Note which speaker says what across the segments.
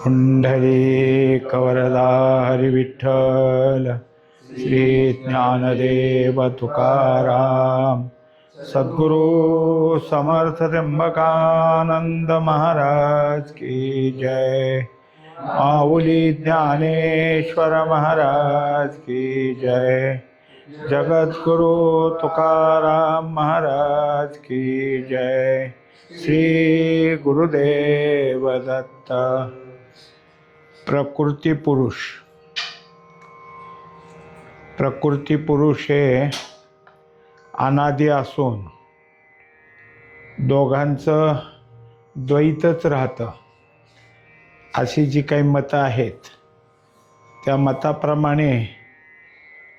Speaker 1: पुंडलीकवरदा हरी विठ्ठल, श्री ज्ञानदेव तुकाराम, सद्गुरु समर्थ त्र्यंबकानंद महाराज की जय। माऊली ज्ञानेश्वर महाराज की जय। जगद्गुरु तुकाराम महाराज की जय। श्री गुरुदेव दत्त। प्रकृती पुरुष। प्रकृती पुरुष हे अनादि असून दोघांचं द्वैतच राहतं, अशी जी काही मतं आहेत त्या मताप्रमाणे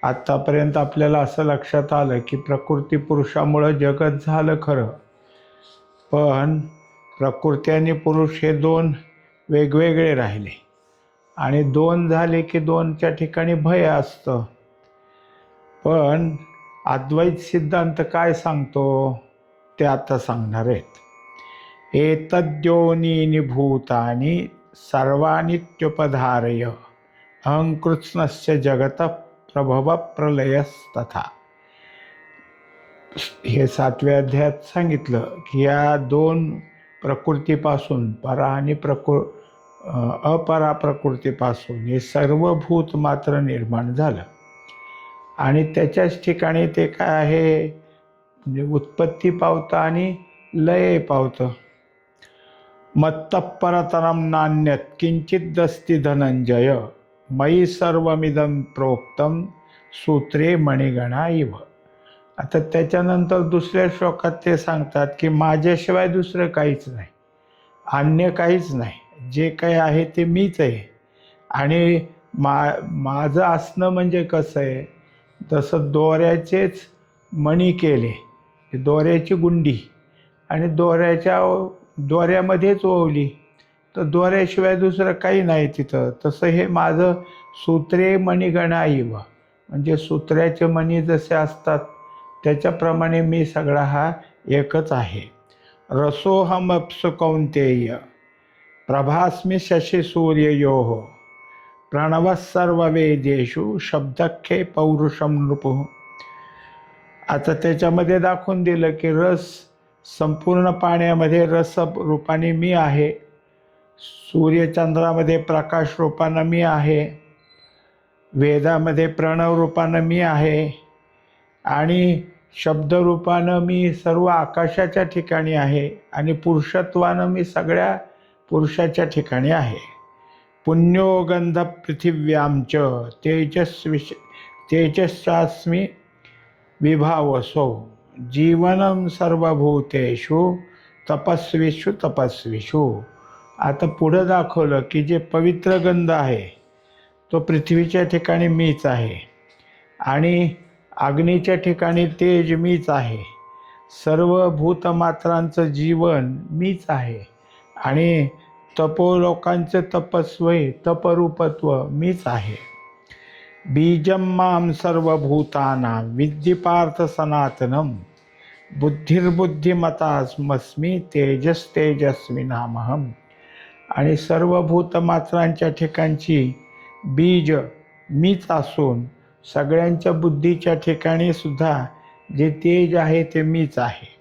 Speaker 1: आत्तापर्यंत आपल्याला असं लक्षात आलं की प्रकृती पुरुषामुळं जगत झालं खरं, पण प्रकृती आणि पुरुष हे दोन वेगवेगळे राहिले आणि दोन झाले की दोनच्या ठिकाणी भय असतं। पण अद्वैत सिद्धांत काय सांगतो ते आता सांगणार आहेत। एतद्योनीनि भूतानि सर्वानित्युपधारय अहंकृत्स्नस्य जगतः प्रभव प्रलयस्तथा। हे 7व्या अध्यायात सांगितलं की या दोन प्रकृतीपासून परा आणि अपरा प्रकृतीपासून हे सर्व भूत मात्र निर्माण झालं आणि त्याच्याच ठिकाणी ते काय आहे, म्हणजे उत्पत्ती पावतं आणि लय पावतं। मत्तः परतरं नान्यत् किंचिदस्ति धनंजय मयि सर्वमिदं प्रोक्तं सूत्रे मणिगणा इव। आता त्याच्यानंतर दुसऱ्या श्लोकात ते सांगतात की माझ्याशिवाय दुसरं काहीच नाही, अन्य काहीच नाही, जे काही आहे ते मीच आहे। आणि माझं असणं म्हणजे कसं आहे, तसं दोऱ्याचेच मणी केले, दोऱ्याची गुंडी आणि दोऱ्यामध्येच ओवली, तर दोऱ्याशिवाय दुसरं काही नाही तिथं। तसं हे माझं सूत्रे मणिगणा इव, म्हणजे सूत्र्याचे मणी जसे असतात त्याच्याप्रमाणे मी सगळा हा एकच आहे। रसोहमप्सु कौन्तेय प्रभास्मि शशि सूर्ययोः प्रणवः सर्ववेदेषु शब्दखे पौरुषम नृपुः। आता त्याच्यामध्ये दाखवून दिलं की रस संपूर्ण पाण्यामध्ये रस रूपाने मी आहे, सूर्यचंद्रामध्ये प्रकाश रूपानं मी आहे, वेदामध्ये प्रणव रूपानं मी आहे आणि शब्दरूपानं मी सर्व आकाशाच्या ठिकाणी आहे आणि पुरुषत्वानं मी सगळ्या पुरुषाच्या ठिकाणी आहे। पुण्यो गंध पृथिव्यां च तेजश्चास्मि विभावसो जीवनं सर्वभूतेषु तपस्वीषु तपस्वीषु। आता पुढं दाखवलं की जे पवित्र गंध आहे तो पृथ्वीच्या ठिकाणी मीच आहे आणि अग्नीच्या ठिकाणी तेज मीच आहे, सर्व भूतमात्रांचं जीवन मीच आहे आणि तपोलोकांचं तपस्वी तपरूपत्व मीच आहे। बीजं मां सर्वभूतानां विद्धि पार्थ सनातनं बुद्धिर्बुद्धिमतास्मि तेजस्तेजस्विनामहं। आणि सर्व भूतमात्रांच्या ठिकाणची बीज मीच असून सगळ्यांच्या बुद्धीच्या ठिकाणी सुद्धा जे तेज आहे ते मीच आहे।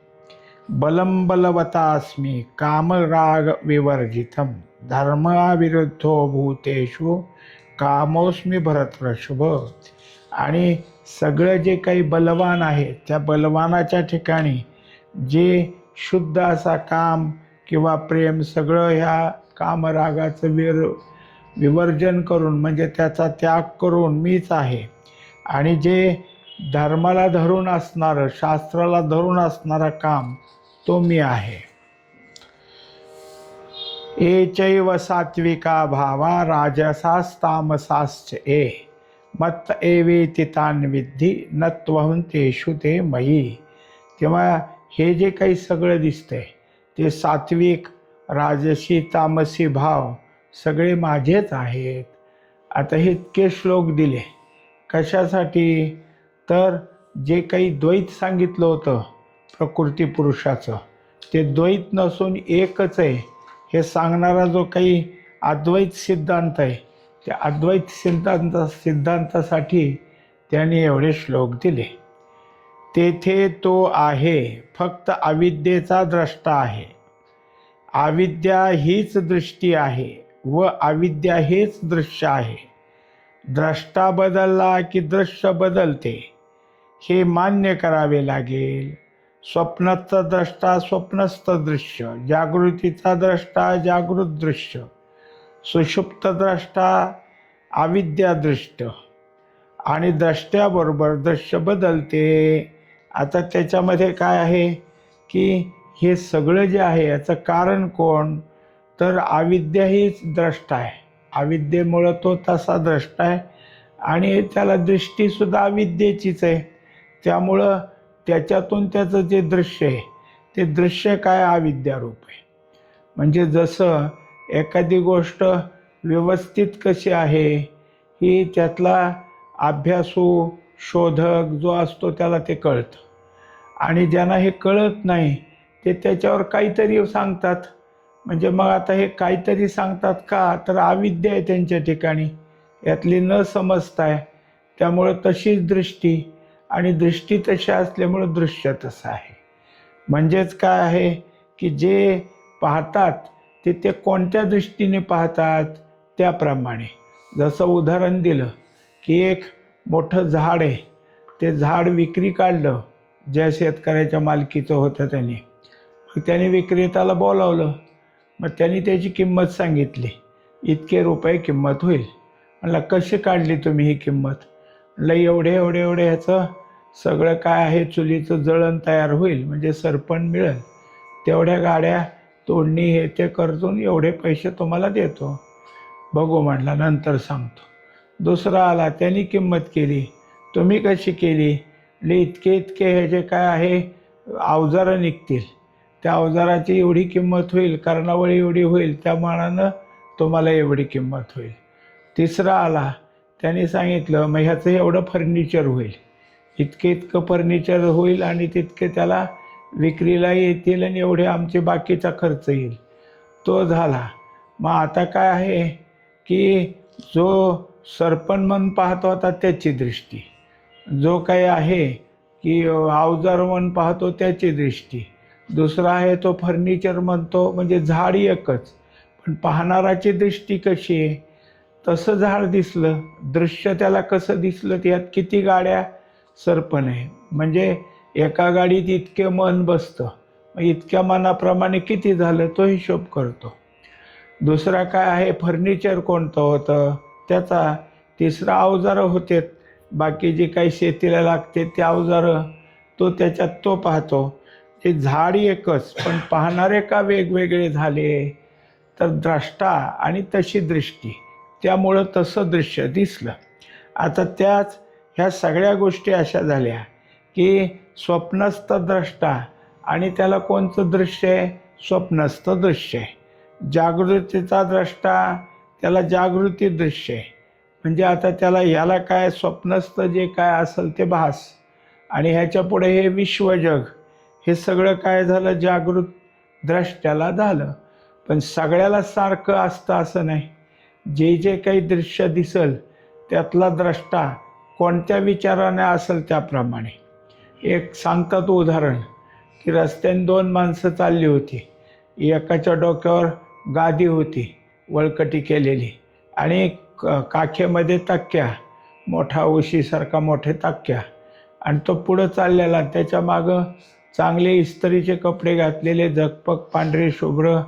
Speaker 1: बलं बलवतास्मि कामराग विवर्जितं धर्माविरुद्धो भूतेषु कामोस्मि भरतर्षभ। आणि सगळं जे काही बलवान आहे त्या बलवानाच्या ठिकाणी जे शुद्ध असा काम किंवा प्रेम सगळं ह्या कामरागाचं विवर्जन करून म्हणजे त्याचा त्याग करून मीच आहे आणि जे धर्माला धरून असणारं शास्त्राला धरून असणारं काम तो मी आहे। एचैव सात्विका भावा राजसास्तामसाश्च ए मत्त एवेति तान् विद्धि न त्वहं तेषु ते मयि। तेव्हा हे जे काही सगळं दिसतंय ते सात्विक राजसी तामसी भाव सगळे माझेच आहेत। आता हे इतके श्लोक दिले कशासाठी, तर जे काही द्वैत सांगितलं होतं प्रकृती पुरुषाचं ते द्वैत नसून एकच आहे हे सांगणारा जो काही अद्वैत सिद्धांत आहे, त्या अद्वैत सिद्धांतासाठी त्यांनी एवढे श्लोक दिले. तेथे तो आहे, फक्त अविद्येचा द्रष्टा आहे. अविद्या हीच दृष्टी आहे व अविद्या हेच दृश्य आहे. द्रष्टा बदलला की दृश्य बदलते, हे मान्य करावे लागेल. स्वप्नस्थ द्रष्टा स्वप्नस्थ दृश्य, जागृतीचा द्रष्टा जागृत दृश्य, सुषुप्त द्रष्टा अविद्यादृष्ट, आणि द्रष्ट्याबरोबर दृश्य बदलते. आता त्याच्यामध्ये काय आहे की हे सगळं जे आहे याचं कारण कोण, तर अविद्या हीच द्रष्टा आहे. अविद्येमुळं तो तसा द्रष्टा आहे आणि त्याला दृष्टीसुद्धा अविद्येचीच आहे. त्यामुळं त्याच्यातून त्याचं जे दृश्य आहे ते दृश्य काय अविद्यारूप आहे. म्हणजे जसं एखादी गोष्ट व्यवस्थित कशी आहे ही त्यातला अभ्यासू शोधक जो असतो त्याला ते कळतं, आणि ज्यांना हे कळत नाही ते त्याच्यावर काहीतरी सांगतात. म्हणजे मग आता हे काहीतरी सांगतात का, तर अविद्या आहे त्यांच्या ठिकाणी, यातली न समजताय. त्यामुळं तशीच दृष्टी, आणि दृष्टी तशी असल्यामुळं दृश्य तसं आहे. म्हणजेच काय आहे की जे पाहतात ते कोणत्या दृष्टीने पाहतात त्याप्रमाणे. जसं उदाहरण दिलं की एक मोठं झाड आहे, ते झाड विक्री काढलं ज्या शेतकऱ्याच्या मालकीचं होतं त्याने. मग त्याने विक्रेत्याला बोलावलं, मग त्यांनी त्याची किंमत सांगितली, इतके रुपये किंमत होईल. म्हणलं कशी काढली तुम्ही ही किंमत? म्हणलं एवढे एवढे एवढे ह्याचं सगळं काय आहे चुलीचं जळण तयार होईल, म्हणजे सरपण मिळेल, तेवढ्या गाड्या तोडणी हे ते करतून एवढे पैसे तुम्हाला देतो. बघू म्हटलं नंतर सांगतो. दुसरा आला, त्यांनी किंमत केली, तुम्ही कशी केली? इतके इतके हे जे काय आहे अवजारं निघतील, त्या अवजाराची एवढी किंमत होईल, कर्णावळी एवढी होईल, त्या मानानं तुम्हाला एवढी किंमत होईल. तिसरा आला, त्यांनी सांगितलं मग ह्याचं एवढं फर्निचर होईल, इतके इतकं फर्निचर होईल आणि तितके त्याला विक्रीला येतील आणि एवढे आमचे बाकीचा खर्च येईल. तो झाला. मग आता काय आहे की जो सरपण म्हणून पाहतो होता त्याची दृष्टी, जो काही आहे की अवजार म्हणून पाहतो त्याची दृष्टी, दुसरा आहे तो फर्निचर म्हणतो, म्हणजे झाड एकच पण पाहणाराची दृष्टी कशी आहे. तसं झाड दिसलं, दृश्य त्याला कसं दिसलं, त्यात किती गाड्या सरपण आहे, म्हणजे एका गाडीत इतके मन बसतं, मग इतक्या मनाप्रमाणे किती झालं तो हिशोब करतो. दुसरा काय आहे फर्निचर कोणतं होतं त्याचा. तिसरा अवजारं होते, बाकी जे काही शेतीला लागते ते अवजारं तो त्याच्यात तो पाहतो. ते झाड एकच पण पाहणारे का वेगवेगळे झाले, तर द्रष्टा आणि तशी दृष्टी, त्यामुळं तसं दृश्य दिसलं. आता त्याच ह्या सगळ्या गोष्टी अशा झाल्या की स्वप्नस्थ द्रष्टा, आणि त्याला कोणतं दृश्य आहे, स्वप्नस्थ दृश्य आहे. जागृतीचा द्रष्टा, त्याला जागृती दृश्य आहे. म्हणजे आता त्याला याला काय स्वप्नस्थ जे काय असेल ते भास, आणि ह्याच्या पुढे हे विश्वजग, हे सगळं काय झालं जागृत द्रष्ट्याला झालं. पण सगळ्याला सारखं असतं असं नाही. जे जे काही दृश्य दिसल त्यातला द्रष्टा कोणत्या विचाराने असेल त्याप्रमाणे. एक सांगतात उदाहरण की रस्त्याने दोन माणसं चालली होती, एकाच्या डोक्यावर गादी होती वळकटी केलेली, आणि काखेमध्ये तक्क्या, मोठा उशीसारखा मोठे तक्क्या, आणि तो पुढं चाललेला, त्याच्या मागं चांगले इस्त्रीचे कपडे घातलेले झकपक पांढरे शुभ्र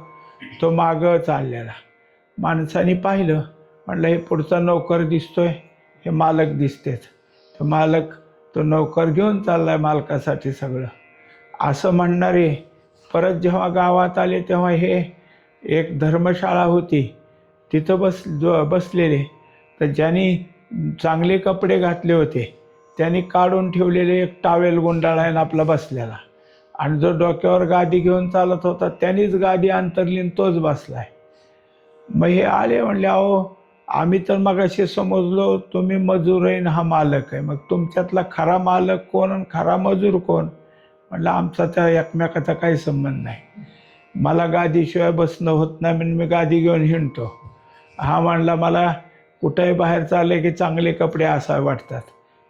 Speaker 1: तो मागं चाललेला. माणसाने पाहिलं, म्हटलं हे पुढचा नौकर दिसतोय, हे मालक दिसतेच. तो मालक तो नौकर घेऊन चाललाय मालकासाठी सगळं, असं म्हणणारे परत जेव्हा गावात आले तेव्हा हे एक धर्मशाळा होती, तिथं बसलेले, तर ज्यांनी चांगले कपडे घातले होते त्यांनी काढून ठेवलेले एक टावेल गुंडाळायला आपला बसलेला, आणि जो डोक्यावर गादी घेऊन चालत होता त्यांनीच गादी अंतरली तोच बसलाय. मग हे आले, म्हणले अहो आम्ही तर मगाशी समजलो तुम्ही मजूर आहे हा मालक आहे, मग तुमच्यातला खरा मालक कोण आणि खरा मजूर कोण? म्हटलं आमचा त्या एकमेकाचा काही संबंध नाही, मला गादीशिवाय बसणं होत नाही म्हणून मी गादी घेऊन हिंडतो, हा म्हणला मला कुठेही बाहेर चालले की चांगले कपडे असावे वाटतात.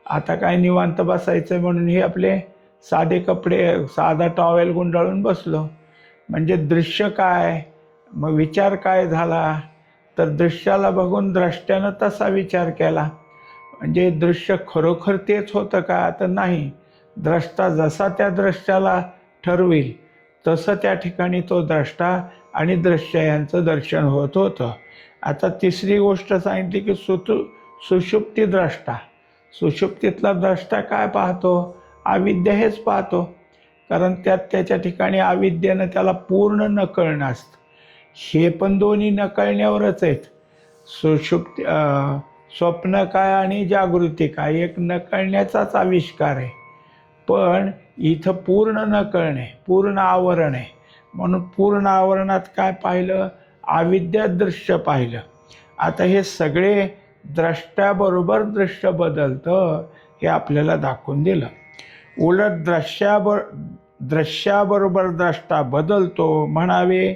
Speaker 1: आता काय निवांत बसायचं म्हणून हे आपले साधे कपडे, साधा टॉवेल गुंडाळून बसलो. म्हणजे दृश्य काय, मग विचार काय झाला, तर दृश्याला बघून द्रष्ट्यानं तसा विचार केला. म्हणजे दृश्य खरोखर तेच होतं का, तर नाही. द्रष्टा जसा त्या दृश्याला ठरवेल तसं त्या ठिकाणी तो द्रष्टा आणि दृश्य यांचं दर्शन होत होतं. आता तिसरी गोष्ट सांगितली की सुषुप्ती द्रष्टा. सुषुप्तीतला द्रष्टा काय पाहतो, अविद्या हेच पाहतो. कारण त्याच्या ठिकाणी अविद्येनं त्याला पूर्ण नकळणं असतं. हे पण दोन्ही नकळण्यावरच आहेत. सुषुप्ती स्वप्न काय आणि जागृती काय, एक नकळण्याचाच आविष्कार आहे. पण इथं पूर्ण नकळणे, पूर्ण आवरण आहे. म्हणून पूर्ण आवरणात काय पाहिलं, अविद्या दृश्य पाहिलं. आता हे सगळे द्रष्ट्याबरोबर दृश्य बदलतं हे आपल्याला दाखवून दिलं. उलट दृश्याबरोबर द्रष्टा बदलतो म्हणावे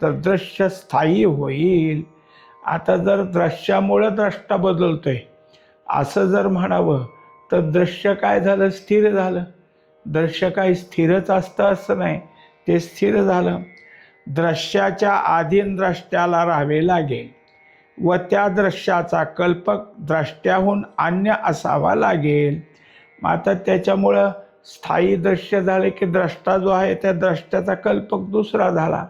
Speaker 1: तर दृश्य स्थायी होईल. आता जर दृश्यामुळं द्रष्टा बदलतोय असं जर म्हणावं तर दृश्य काय झालं, स्थिर झालं. दृश्य काही स्थिरच असतं असं नाही, ते स्थिर झालं. दृश्याच्या अधीन द्रष्ट्याला राहावे लागेल व त्या दृश्याचा कल्पक द्रष्ट्याहून अन्य असावा लागेल. मग आता त्याच्यामुळं स्थायी दृश्य झाले की द्रष्टा जो आहे त्या द्रष्ट्याचा कल्पक दुसरा झाला.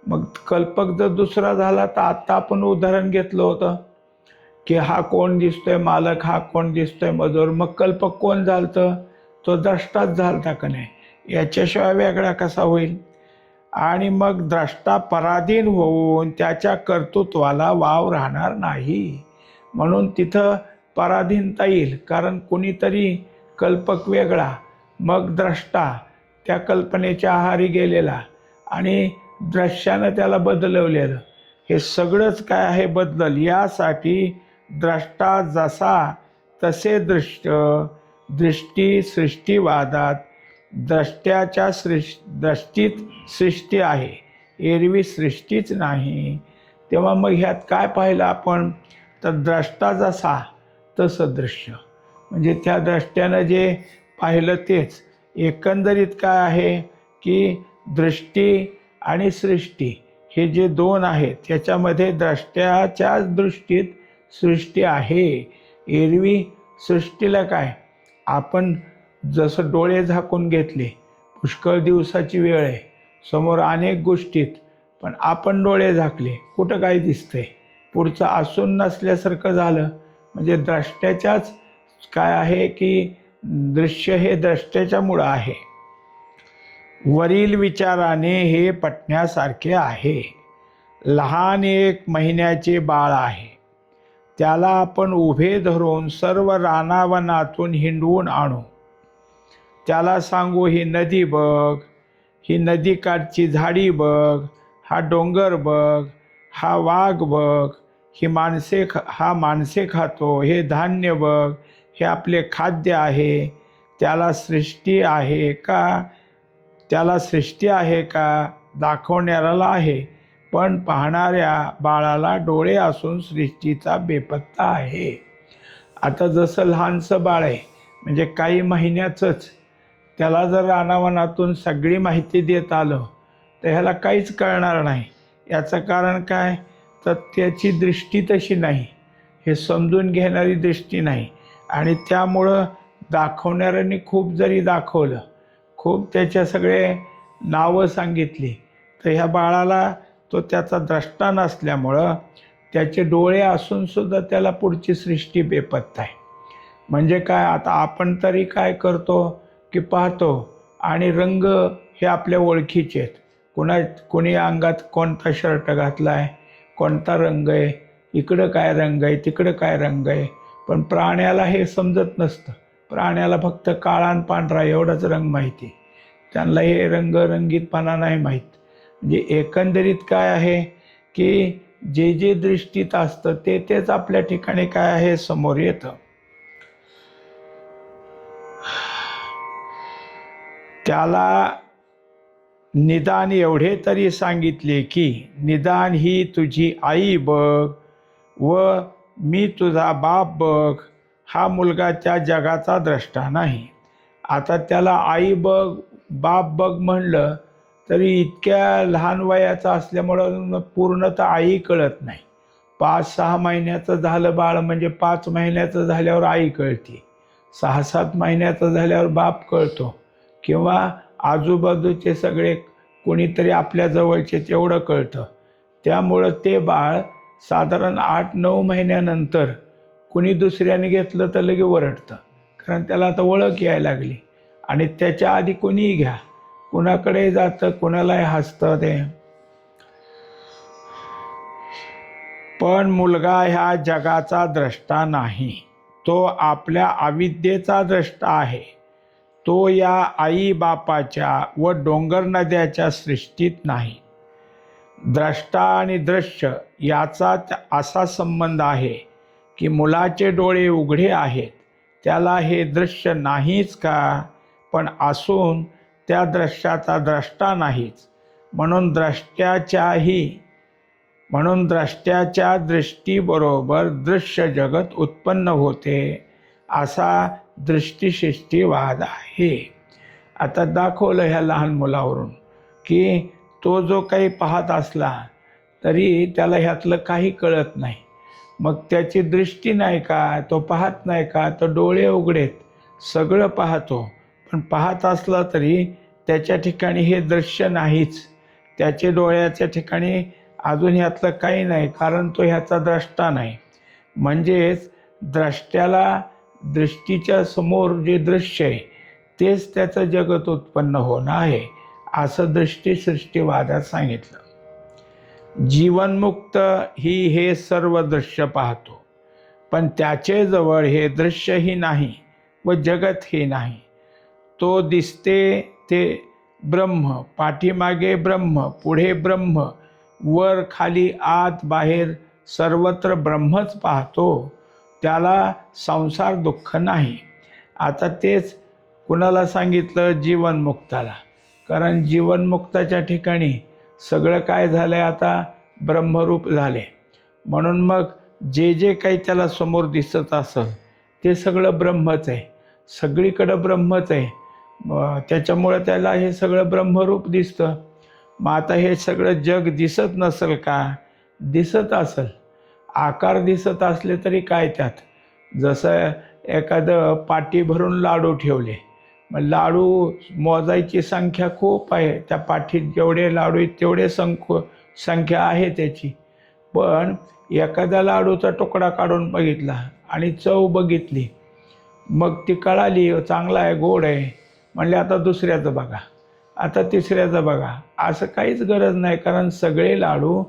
Speaker 1: मग कल्पक जर दुसरा झाला तर आत्ता आपण उदाहरण घेतलं होतं की हा कोण दिसतोय मालक, हा कोण दिसतोय मजूर. मग कल्पक कोण झालतं, तो द्रष्टाच झालता का नाही, याच्याशिवाय वेगळा कसा होईल. आणि मग द्रष्टा पराधीन होऊन त्याच्या कर्तृत्वाला वाव राहणार नाही. म्हणून तिथं पराधीनता येईल, कारण कोणीतरी कल्पक वेगळा, मग द्रष्टा त्या कल्पनेच्या आहारी गेलेला आणि दृश्यानं त्याला बदलवलेलं. हे सगळंच काय आहे, बदलल. यासाठी द्रष्टा जसा तसे दृष्टी सृष्टीवादात द्रष्ट्याच्या दृष्टीत सृष्टी आहे, एरवी सृष्टीच नाही. तेव्हा मग ह्यात काय पाहिलं आपण, तर द्रष्टा जसा तसं दृश्य. म्हणजे त्या द्रष्ट्यानं जे पाहिलं तेच. एकंदरीत काय आहे की दृष्टी आणि सृष्टी हे जे दोन आहेत त्याच्यामध्ये द्रष्ट्याच्याच दृष्टीत सृष्टी आहे. एरवी सृष्टीला काय, आपण जसं डोळे झाकून घेतले, पुष्कळ दिवसाची वेळ आहे, समोर अनेक गोष्टीत, पण आपण डोळे झाकले, कुठं काय दिसतंय, पुढचं असून नसल्यासारखं झालं. म्हणजे द्रष्ट्याच्याच काय आहे की दृश्य हे द्रष्ट्याच्यामुळं आहे. वरील विचाराने हे पटण्यासारखे आहे. लहान 1 महिन्याचे बाळ आहे, त्याला आपण उभे धरून सर्व रानावनातून हिंडवून आणू. त्याला सांगू, ही नदी बघ, ही नदीकाठची झाडी बघ, हा डोंगर बघ, हा वाघ बघ, हा माणसे खातो, हे धान्य बघ, हे आपले खाद्य आहे. त्याला सृष्टी आहे का, त्याला सृष्टी आहे का, दाखवणाऱ्याला आहे, पण पाहणाऱ्या बाळाला डोळे असून सृष्टीचा बेपत्ता आहे. आता जसं लहानसं बाळ आहे, म्हणजे काही महिन्याचंच, त्याला जर रानावनातून सगळी माहिती देत आलं तर ह्याला काहीच कळणार नाही. याचं कारण काय, तर त्याची दृष्टी तशी नाही, हे समजून घेणारी दृष्टी नाही. आणि त्यामुळं दाखवणाऱ्यांनी खूप जरी दाखवलं, खूप त्याच्या सगळे नावं सांगितली, तर ह्या बाळाला तो त्याचा द्रष्टा नसल्यामुळं त्याचे डोळे असूनसुद्धा त्याला पुढची सृष्टी बेपत्ता आहे. म्हणजे काय, आता आपण तरी काय करतो की पाहतो आणि रंग हे आपल्या ओळखीचे आहेत. कोणी अंगात कोणता शर्ट घातला आहे, कोणता रंग आहे, इकडं काय रंग आहे, तिकडं काय रंग आहे. पण प्राण्याला हे समजत नसतं. प्राण्याला फक्त काळा आणि पांढरा एवढाच रंग माहिती, त्यांना हे रंगीतपणा नाही माहीत. म्हणजे एकंदरीत काय आहे की जे जे दृष्टीत असतं तेच आपल्या ठिकाणी काय आहे, समोर येतं. त्याला निदान एवढे तरी सांगितले की निदान ही तुझी आई बघ, व मी तुझा बाप बघ, हा मुलगा त्या जगाचा द्रष्टा नाही. आता त्याला आई बघ बाप बघ म्हणलं तरी इतक्या लहान वयाचा असल्यामुळं पूर्णतः आई कळत नाही. 5-6 महिन्याचं झालं बाळ म्हणजे 5 महिन्याचं झाल्यावर आई कळते, 6-7 महिन्याचं झाल्यावर बाप कळतो, किंवा आजूबाजूचे सगळे कोणीतरी आपल्या जवळचे तेवढं कळतं. त्यामुळं ते बाळ साधारण 8-9 महिन्यानंतर कुणी दुसऱ्याने घेतलं तर लगे ओरडतं, कारण त्याला आता ओळख यायला लागली. आणि त्याच्या आधी कोणीही घ्या, कुणाकडे जातं, कुणालाही हसतं ते. पण मुलगा ह्या जगाचा द्रष्टा नाही, तो आपल्या अविद्येचा द्रष्टा आहे. तो या आई बापाच्या व डोंगर नद्याच्या सृष्टीत नाही. द्रष्टा आणि दृश्य याचा असा संबंध आहे की मुलाचे डोळे उघडे आहेत, त्याला हे दृश्य नाहीच का, पण असून त्या दृश्याचा द्रष्टा नाहीच. म्हणून द्रष्ट्याच्या दृष्टीबरोबर दृश्य जगत उत्पन्न होते, असा दृष्टिशिष्टीवाद आहे. आता दाखवलं ह्या लहान मुलावरून की तो जो काही पाहत असला तरी त्याला ह्यातलं काही कळत नाही. मग त्याची दृष्टी नाही का, तो पाहत नाही का, तो डोळे उघडेत, सगळं पाहतो, पण पाहत असला तरी त्याच्या ठिकाणी हे दृश्य नाहीच. त्याचे डोळ्याच्या ठिकाणी अजून ह्यातलं काही नाही, कारण तो ह्याचा द्रष्टा नाही. म्हणजेच द्रष्ट्याला दृष्टीच्या समोर जे दृश्य आहे तेच त्याचं जगत उत्पन्न होणं आहे, असं दृष्टिसृष्टीवादात सांगितलं. जीवनमुक्त ही हे सर्व दृश्य पाहतो, पण त्याचे जवळ हे दृश्यही नाही व जगतही नाही. तो दिसते ते ब्रह्म, पाठीमागे ब्रह्म, पुढे ब्रह्म, वर खाली आत बाहेर सर्वत्र ब्रह्मच पाहतो, त्याला संसार दुःख नाही. आता तेच कुणाला सांगितलं? जीवनमुक्ताला. कारण जीवनमुक्ताच्या ठिकाणी सगळं काय झालंय, आता ब्रह्मरूप झाले. म्हणून मग जे जे काही त्याला समोर दिसत असेल ते सगळं ब्रह्मच आहे, सगळीकडं ब्रह्मच आहे. त्याच्यामुळं त्याला हे सगळं ब्रह्मरूप दिसतं. मग आता हे सगळं जग दिसत नसेल का? दिसत असेल. आकार दिसत असले तरी काय त्यात? जसं एखादं पाटी भरून लाडू ठेवले, मग लाडू मोजायची संख्या खूप आहे, त्या पाठीत जेवढे लाडू आहेत तेवढे संख्या आहे त्याची. पण एखाद्या लाडूचा तुकडा काढून बघितला आणि चव बघितली, मग ती कळाली चांगला आहे, गोड आहे, म्हणले आता दुसऱ्याचं बघा, आता तिसऱ्याचं बघा. असं काहीच गरज नाही, कारण सगळे लाडू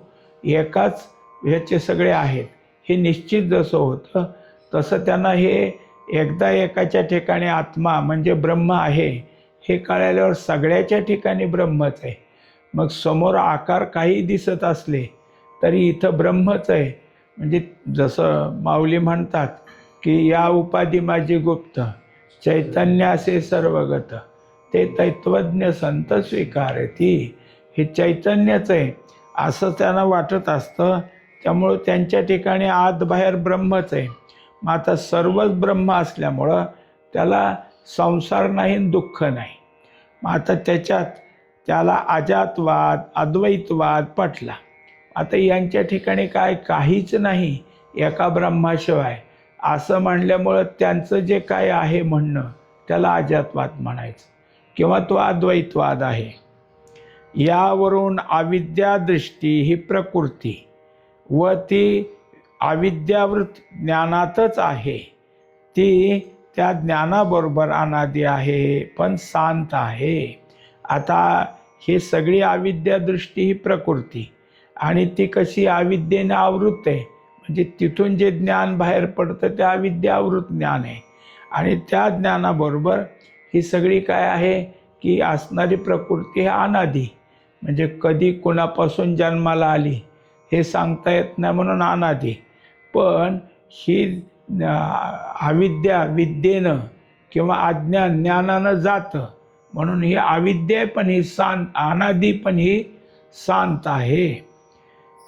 Speaker 1: एकाच ह्याचे सगळे आहेत हे निश्चित जसं होतं तसं त्यांना हे एकदा एकाच्या ठिकाणी आत्मा म्हणजे ब्रह्म आहे हे कळल्यावर सगळ्याच्या ठिकाणी ब्रह्मच आहे. मग समोर आकार काही दिसत असले तरी इथं ब्रह्मच आहे. म्हणजे जसं माऊली म्हणतात की या उपाधी माझी गुप्त, चैतन्य असे सर्वगत, ते तत्वज्ञ संत स्वीकारती. हे चैतन्यच आहे असं त्यांना वाटत असतं, त्यामुळं त्यांच्या ठिकाणी आत बाहेर ब्रह्मच आहे. मग आता सर्वच ब्रह्म असल्यामुळं त्याला संसार नाही, दुःख नाही. मग आता त्याच्यात त्याला अजातवाद अद्वैतवाद पटला. आता यांच्या ठिकाणी काय काहीच नाही एका ब्रह्माशिवाय असं म्हणल्यामुळं त्यांचं जे काय आहे म्हणणं त्याला अजातवाद म्हणायचं किंवा तो अद्वैतवाद आहे. यावरून अविद्या दृष्टी ही प्रकृती व ती अविद्यावृत ज्ञानातच आहे, ती त्या ज्ञानाबरोबर अनादी आहे पण शांत आहे. आता हे सगळी अविद्या दृष्टी ही प्रकृती, आणि ती कशी अविद्येने आवृत्त आहे, म्हणजे तिथून जे ज्ञान बाहेर पडतं ते अविद्यावृत ज्ञान आहे. आणि त्या ज्ञानाबरोबर ही सगळी काय आहे की असणारी प्रकृती ही अनादी, म्हणजे कधी कुणापासून जन्माला आली हे सांगता येत नाही म्हणून अनादी. पण ही अविद्या विद्येनं किंवा अज्ञान ज्ञानानं जातं, म्हणून ही अविद्या पण ही शांत, अनादी पण ही शांत आहे.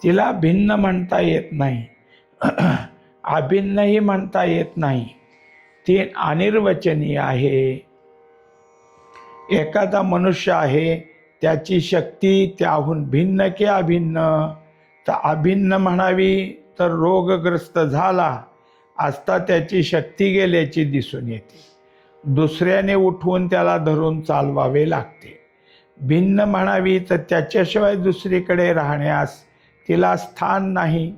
Speaker 1: तिला भिन्न म्हणता येत नाही. अभिन्नही म्हणता येत नाही, ती अनिर्वचनीय आहे. एखादा मनुष्य आहे, त्याची शक्ती त्याहून भिन्न की अभिन्न, तर अभिन्न म्हणावी तर रोगग्रस्त झाला असता त्याची शक्ती गेल्याची दिसून येते. दुसऱ्याने उठवून त्याला धरून चालवावे लागते. भिन्न म्हणावी तर त्याच्याशिवाय दुसरीकडे राहण्यास तिला स्थान नाही.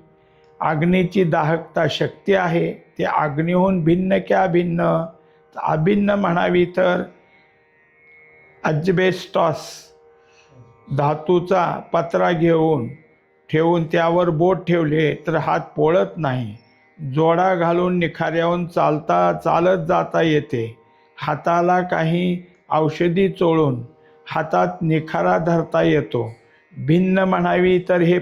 Speaker 1: अग्नीची दाहकता शक्ती आहे, ते अग्नीहून भिन्न की अभिन्न. अभिन्न म्हणावी तर अजबेस्टॉस धातूचा पत्रा ठेवून त्यावर बोट ठेवले तर हात पोळत नाही. जोडा घालून निखाऱ्याहून चालत जाता येते. हाताला काही औषधी चोळून हातात निखारा धरता येतो. भिन्न म्हणावी तर हे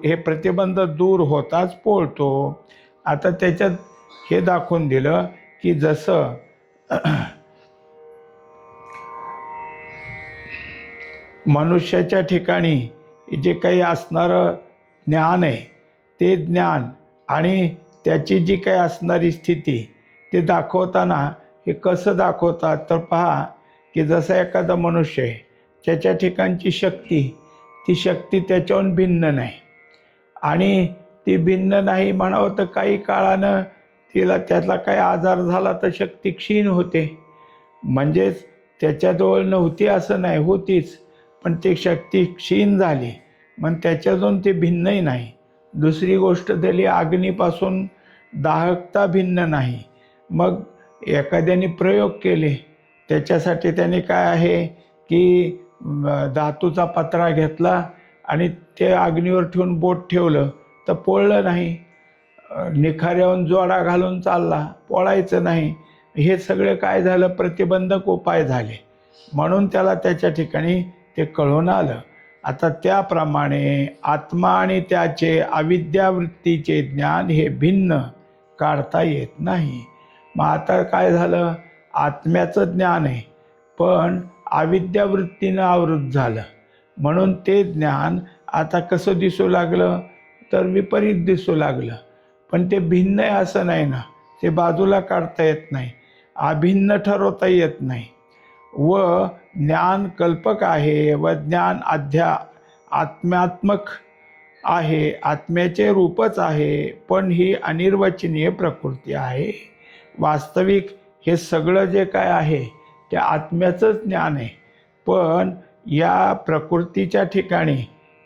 Speaker 1: प्रतिबंध दूर होताच पोळतो. आता त्याच्यात हे दाखवून दिलं की जसं मनुष्याच्या ठिकाणी जे काही असणारं ज्ञान आहे, ते ज्ञान आणि त्याची जी काही असणारी स्थिती ते दाखवताना हे कसं दाखवतात तर पहा की जसा एखादा मनुष्य आहे, त्याच्या ठिकाणची ती शक्ती त्याच्याहून भिन्न नाही. आणि ती भिन्न नाही म्हणावं तर काही काळानं त्यातला काही आजार झाला तर शक्ती क्षीण होते. म्हणजेच त्याच्याजवळ नव्हती असं नाही, होतीच, पण ती शक्ती क्षीण झाली, मग त्याच्यातून ते भिन्नही नाही. दुसरी गोष्ट झाली, अग्नीपासून दाहकता भिन्न नाही. मग एखाद्याने प्रयोग केले, त्याच्यासाठी त्याने काय आहे की धातूचा पत्रा घेतला आणि ते अग्नीवर ठेवून बोट ठेवलं तर पोळलं नाही. निखाऱ्याहून जोडा घालून चालला, पोळायचं नाही. हे सगळे काय झालं, प्रतिबंधक उपाय झाले, म्हणून त्याला त्याच्या ठिकाणी ते कळून आलं. आता त्याप्रमाणे आत्मा आणि त्याचे अविद्यावृत्तीचे ज्ञान हे भिन्न काढता येत नाही. मग आता काय झालं, आत्म्याचं ज्ञान आहे पण अविद्यावृत्तीनं आवृत्त झालं, म्हणून ते ज्ञान आता कसं दिसू लागलं तर विपरीत दिसू लागलं. पण ते भिन्न आहे असं नाही ना, ते बाजूला काढता येत नाही, अभिन्न ठरवता येत नाही. व ज्ञान कल्पक आहे व ज्ञान आत्म्यात्मक आहे, आत्म्याचे रूपच आहे, पण ही अनिर्वचनीय प्रकृती आहे. वास्तविक हे सगळं जे काय आहे ते आत्म्याचंच ज्ञान आहे, पण या प्रकृतीच्या ठिकाणी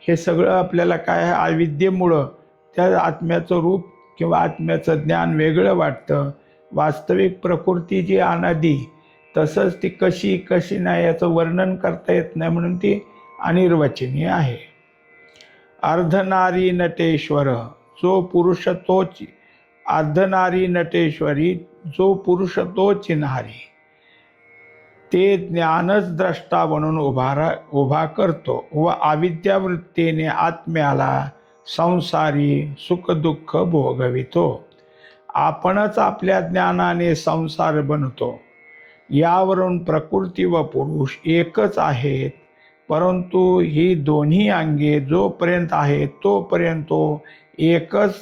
Speaker 1: हे सगळं आपल्याला काय आहे, अविद्येमुळं त्या आत्म्याचं रूप किंवा आत्म्याचं ज्ञान वेगळं वाटतं. वास्तविक प्रकृती जी अनादी, तसंच ती कशी नाही याचं वर्णन करता येत नाही, म्हणून ती अनिर्वचनीय आहे. अर्धनारी नटेश्वर जो पुरुष तोच, अर्धनारी नटेश्वरी जो पुरुष तोच नारी, ते ज्ञानच द्रष्टा म्हणून उभा करतो व अविद्यावृत्तीने आत्म्याला संसारी सुखदुःख भोगवितो. आपणच आपल्या ज्ञानाने संसार बनतो. यावरून प्रकृती व पुरुष एकच आहेत, परंतु ही दोन्ही अंगे जोपर्यंत आहेत तोपर्यंत एकच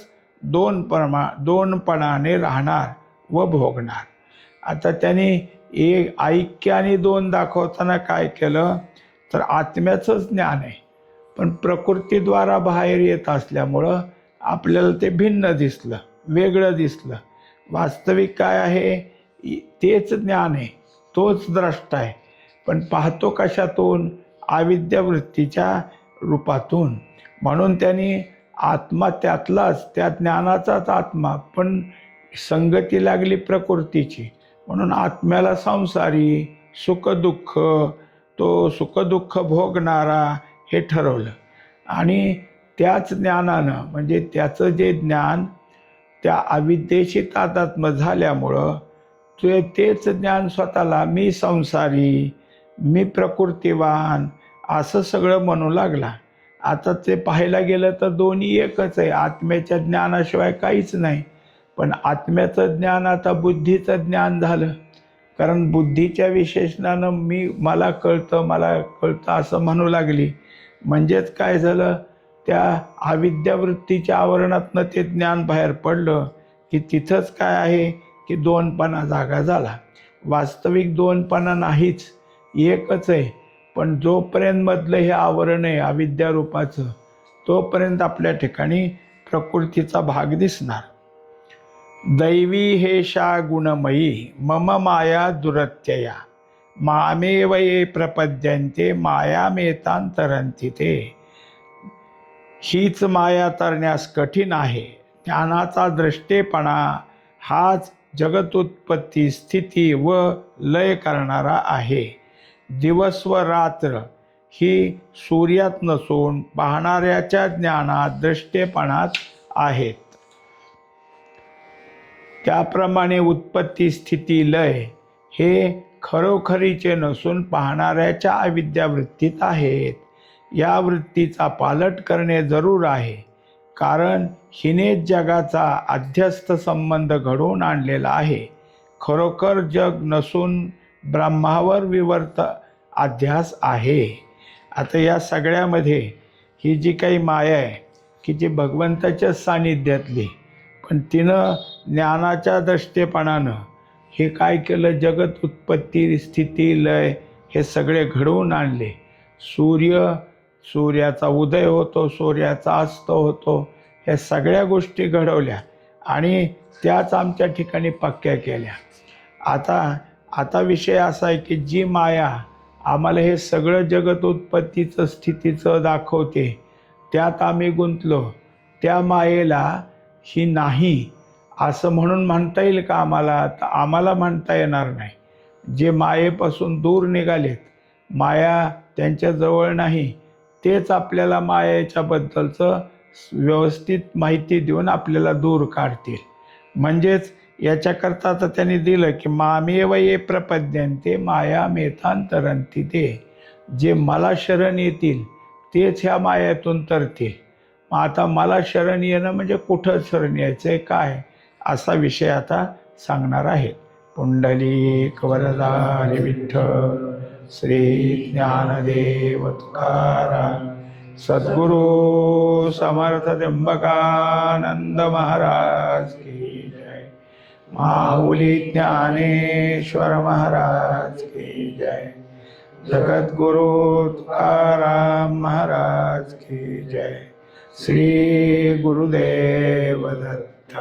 Speaker 1: दोनपणाने राहणार व भोगणार. आता त्यांनी एक ऐक्याने दोन दाखवताना काय केलं तर आत्म्याचंच ज्ञान आहे, पण प्रकृतीद्वारा बाहेर येत असल्यामुळं आपल्याला ते भिन्न दिसलं, वेगळं दिसलं. वास्तविक काय आहे, तेच ज्ञान आहे, तोच द्रष्टा आहे, पण पाहतो कशातून, अविद्यावृत्तीच्या रूपातून. म्हणून त्यांनी आत्मा त्यातलाच, त्या ज्ञानाचाच आत्मा, पण संगती लागली प्रकृतीची, म्हणून आत्म्याला संसारी सुखदुःख, तो सुखदुःख भोगणारा हे ठरवलं. आणि त्याच ज्ञानानं, म्हणजे त्याचं जे ज्ञान त्या अविद्येशी तादात्म्य झाल्यामुळं तेच ज्ञान स्वतःला मी संसारी, मी प्रकृतिवान असं सगळं म्हणू लागला. आता ते पाहायला गेलं तर दोन्ही एकच आहे, आत्म्याच्या ज्ञानाशिवाय काहीच नाही. पण आत्म्याचं ज्ञान आता बुद्धीचं ज्ञान झालं, कारण बुद्धीच्या विशेषणानं मला कळतं असं म्हणू लागली. म्हणजेच काय झालं, त्या अविद्यावृत्तीच्या आवरणातनं ते ज्ञान बाहेर पडलं की तिथंच काय आहे की दोनपणा जागा झाला. वास्तविक दोनपणा नाहीच, एकच आहे. पण जोपर्यंत मधलं हे आवरण आहे अविद्यारूपाचं, तोपर्यंत आपल्या ठिकाणी प्रकृतीचा भाग दिसणार. दैवी हेषा गुणमयी मम माया दुरत्यया मामेव ये प्रपद्यन्ते मायामेतांतरन्ति ते. हीच माया तरण्यास कठीण आहे. ज्ञानाचा द्रष्टेपणा हाच जगतोत्पत्ती, स्थिती व लय करणारा आहे. दिवस व रात्र ही सूर्यात नसून पाहणाऱ्याच्या ज्ञानात, द्रष्टेपणात आहेत. त्याप्रमाणे उत्पत्ती, स्थिती, लय हे खरोखरीचे नसून पाहणाऱ्याच्या अविद्यावृत्तीत आहेत. या वृत्तीचा पालट करणे जरूर आहे, कारण हिनेच जगाचा अध्यस्थ संबंध घडवून आणलेला आहे. खरोखर जग नसून ब्रह्मावर विवर्त अध्यास आहे. आता या सगळ्यामध्ये ही जी काही माया आहे की जी भगवंताच्या सानिध्यातली, पण तिनं ज्ञानाच्या दृष्टेपणानं हे काय केलं, जगत उत्पत्ती, स्थिती, लय हे सगळे घडवून आणले. सूर्याचा उदय होतो, सूर्याचा अस्त होतो, ह्या सगळ्या गोष्टी घडवल्या आणि त्याच आमच्या ठिकाणी पक्क्या केल्या. आता विषय असा आहे की जी माया आम्हाला हे सगळं जगत उत्पत्तीचं, स्थितीचं दाखवते, त्यात आम्ही गुंतलो. त्या मायेला ही नाही असं म्हणून म्हणता येईल का आम्हाला? तर आम्हाला म्हणता येणार नाही. जे मायेपासून दूर निघालेत, माया त्यांच्याजवळ नाही, तेच आपल्याला मायेच्याबद्दलचं व्यवस्थित माहिती देऊन आपल्याला दूर काढतील. म्हणजेच याच्याकरता तर त्यांनी दिलं की मामेव ये प्रपद्यन्ते मायामेतांतरन्ति ते. जे मला शरण येतील तेच ह्या मायातून तरतील. मग आता मला शरण येणं म्हणजे कुठं शरण यायचं आहे, काय, असा विषय आता सांगणार आहे. पुंडलिक वरदारी विठ्ठल श्री ज्ञानदेव तुकाराम सद्गुरु समर्थ त्र्यंबकानंद महाराज की जय. माऊली ज्ञानेश्वर महाराज की जय. जगद्गुरु तुकाराम महाराज की जय. श्री गुरुदेव दत्त.